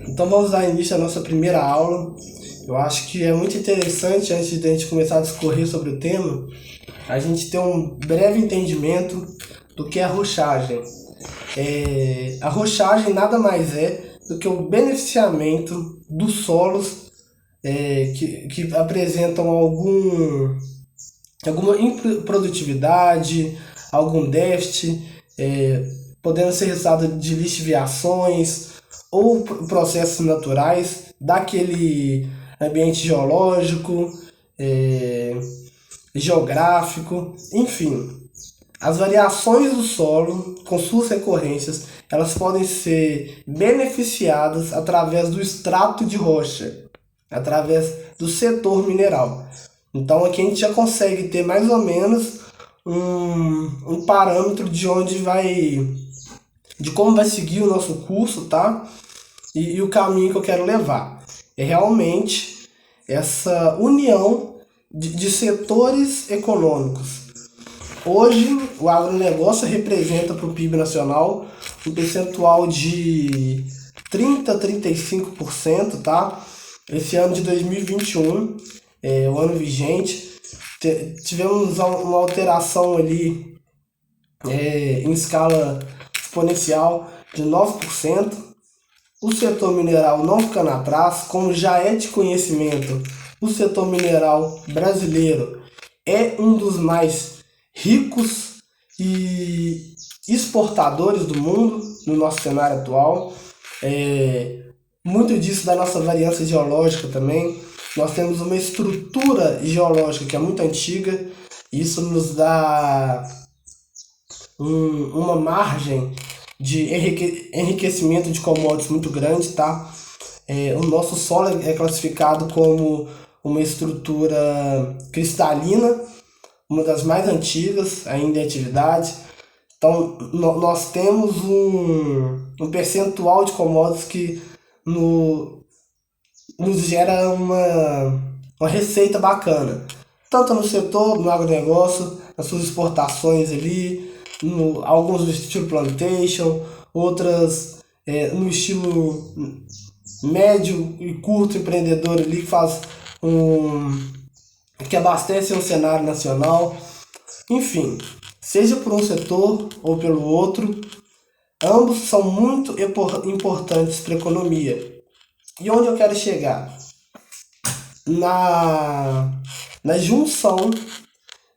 Então vamos dar início à nossa primeira aula. Eu acho que é muito interessante, antes de a gente começar a discorrer sobre o tema, a gente ter um breve entendimento do que é a rochagem. A rochagem nada mais é do que o beneficiamento dos solos que apresentam alguma improdutividade, algum déficit, podendo ser resultado de lixiviações ou processos naturais daquele ambiente geológico, é, geográfico, enfim. As variações do solo, com suas recorrências, elas podem ser beneficiadas através do extrato de rocha, através do setor mineral. Então aqui a gente já consegue ter mais ou menos um parâmetro de como vai seguir o nosso curso, tá? E o caminho que eu quero levar. É realmente essa união de setores econômicos. Hoje, o agronegócio representa para o PIB nacional um percentual de 30 a 35%, tá? Esse ano de 2021, o ano vigente, tivemos uma alteração ali em escala exponencial de 9%. O setor mineral não ficando atrás, como já é de conhecimento, o setor mineral brasileiro é um dos mais ricos e exportadores do mundo no nosso cenário atual. Muito disso da nossa variância geológica também. Nós temos uma estrutura geológica que é muito antiga, e isso nos dá uma margem de enriquecimento de commodities muito grande, tá? O nosso solo é classificado como uma estrutura cristalina, uma das mais antigas ainda em atividade. Então, nós temos um percentual de commodities que nos gera uma receita bacana, tanto no setor, no agronegócio, nas suas exportações ali, alguns no estilo plantation, outras no estilo médio e curto empreendedor ali que abastece um cenário nacional. Enfim, seja por um setor ou pelo outro, ambos são muito importantes para a economia. E onde eu quero chegar? Na junção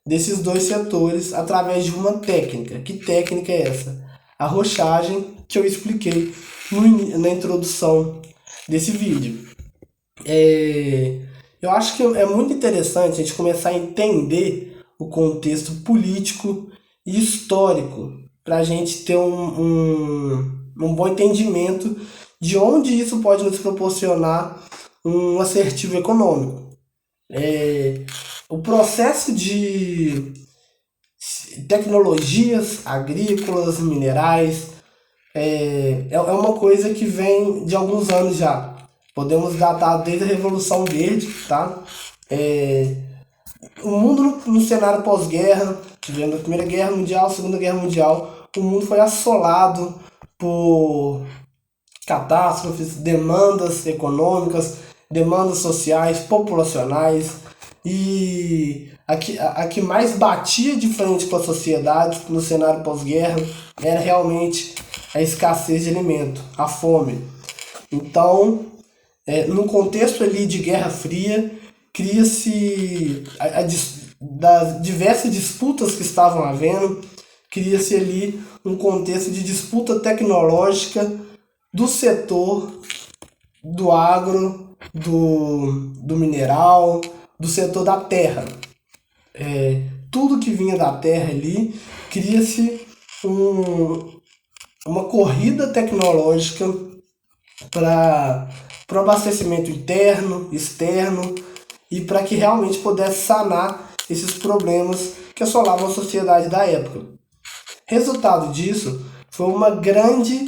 desses dois setores através de uma técnica. Que técnica é essa? A rochagem, que eu expliquei na introdução desse vídeo. Eu acho que é muito interessante a gente começar a entender o contexto político e histórico para a gente ter um bom entendimento de onde isso pode nos proporcionar um assertivo econômico. O processo de tecnologias agrícolas, minerais, é uma coisa que vem de alguns anos já. Podemos datar desde a Revolução Verde, tá? O mundo no cenário pós-guerra, tivemos a Primeira Guerra Mundial, a Segunda Guerra Mundial, o mundo foi assolado por catástrofes, demandas econômicas, demandas sociais, populacionais, e a que mais batia de frente com a sociedade no cenário pós-guerra era realmente a escassez de alimento, a fome. Então, no contexto ali de Guerra Fria, cria-se, das diversas disputas que estavam havendo, cria-se ali um contexto de disputa tecnológica do setor do agro, do mineral, do setor da terra. Tudo que vinha da terra ali, cria-se uma corrida tecnológica para o abastecimento interno, externo, e para que realmente pudesse sanar esses problemas que assolavam a sociedade da época. Resultado disso foi uma grande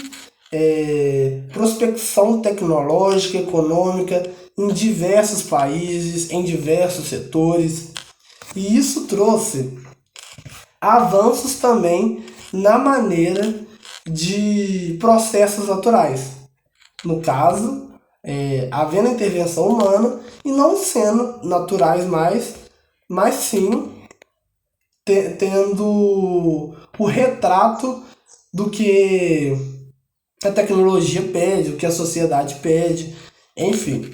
prospecção tecnológica, econômica em diversos países, em diversos setores, e isso trouxe avanços também na maneira de processos naturais. no caso, havendo intervenção humana e não sendo naturais mais, mas sim tendo o retrato do que a tecnologia pede, o que a sociedade pede, enfim.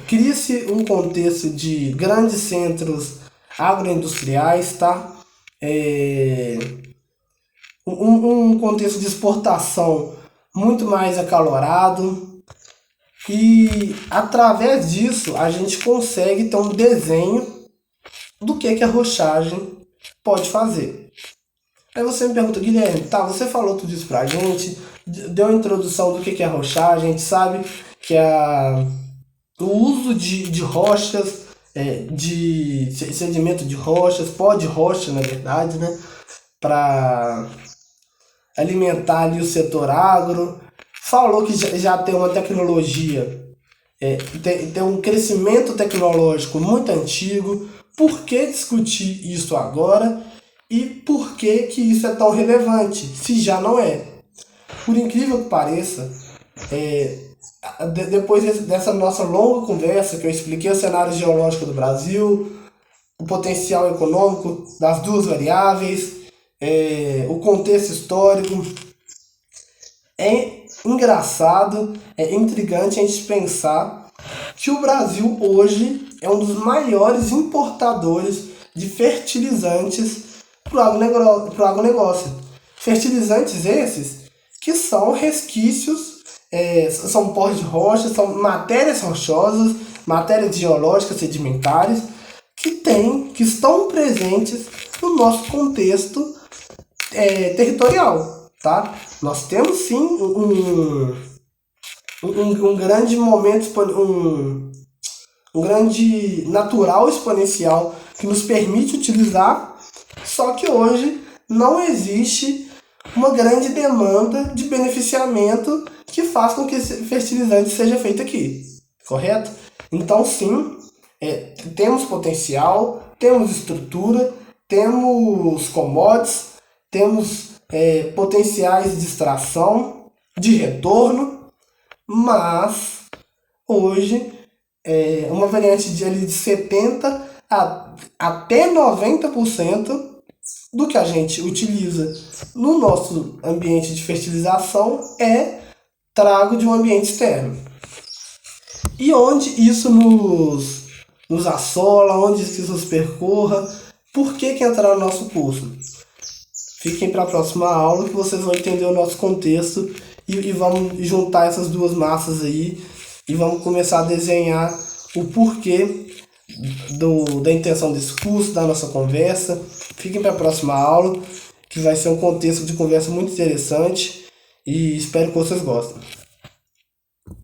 Cria-se um contexto de grandes centros agroindustriais, tá? É, um contexto de exportação muito mais acalorado e através disso a gente consegue ter um desenho do que a rochagem pode fazer. Aí você me pergunta, Guilherme, tá, você falou tudo isso pra gente, deu a introdução do que é a rochagem, a gente sabe que o uso de rochas, de sedimento de rochas, pó de rocha, na verdade, né, para alimentar ali o setor agro. Falou que já tem uma tecnologia, tem um crescimento tecnológico muito antigo. Por que discutir isso agora? E por que isso é tão relevante, se já não é? Por incrível que pareça, depois dessa nossa longa conversa, que eu expliquei o cenário geológico do Brasil, o potencial econômico das duas variáveis, o contexto histórico, é engraçado, é intrigante a gente pensar que o Brasil hoje é um dos maiores importadores de fertilizantes para o agronegócio. Fertilizantes esses que são resquícios, são pós de rocha, são matérias rochosas, matérias geológicas sedimentares que estão presentes no nosso contexto territorial, tá? Nós temos sim um grande momento, um grande natural exponencial que nos permite utilizar, só que hoje não existe uma grande demanda de beneficiamento que faça com que esse fertilizante seja feito aqui, correto? Então sim, temos potencial, temos estrutura, temos commodities, temos potenciais de extração, de retorno, mas hoje uma variante de 70% até 90% do que a gente utiliza no nosso ambiente de fertilização é trago de um ambiente externo. E onde isso nos assola, onde isso nos percorra, por que entrar no nosso curso? Fiquem para a próxima aula que vocês vão entender o nosso contexto e vamos juntar essas duas massas aí e vamos começar a desenhar o porquê da intenção desse curso, da nossa conversa. Fiquem para a próxima aula, que vai ser um contexto de conversa muito interessante e espero que vocês gostem.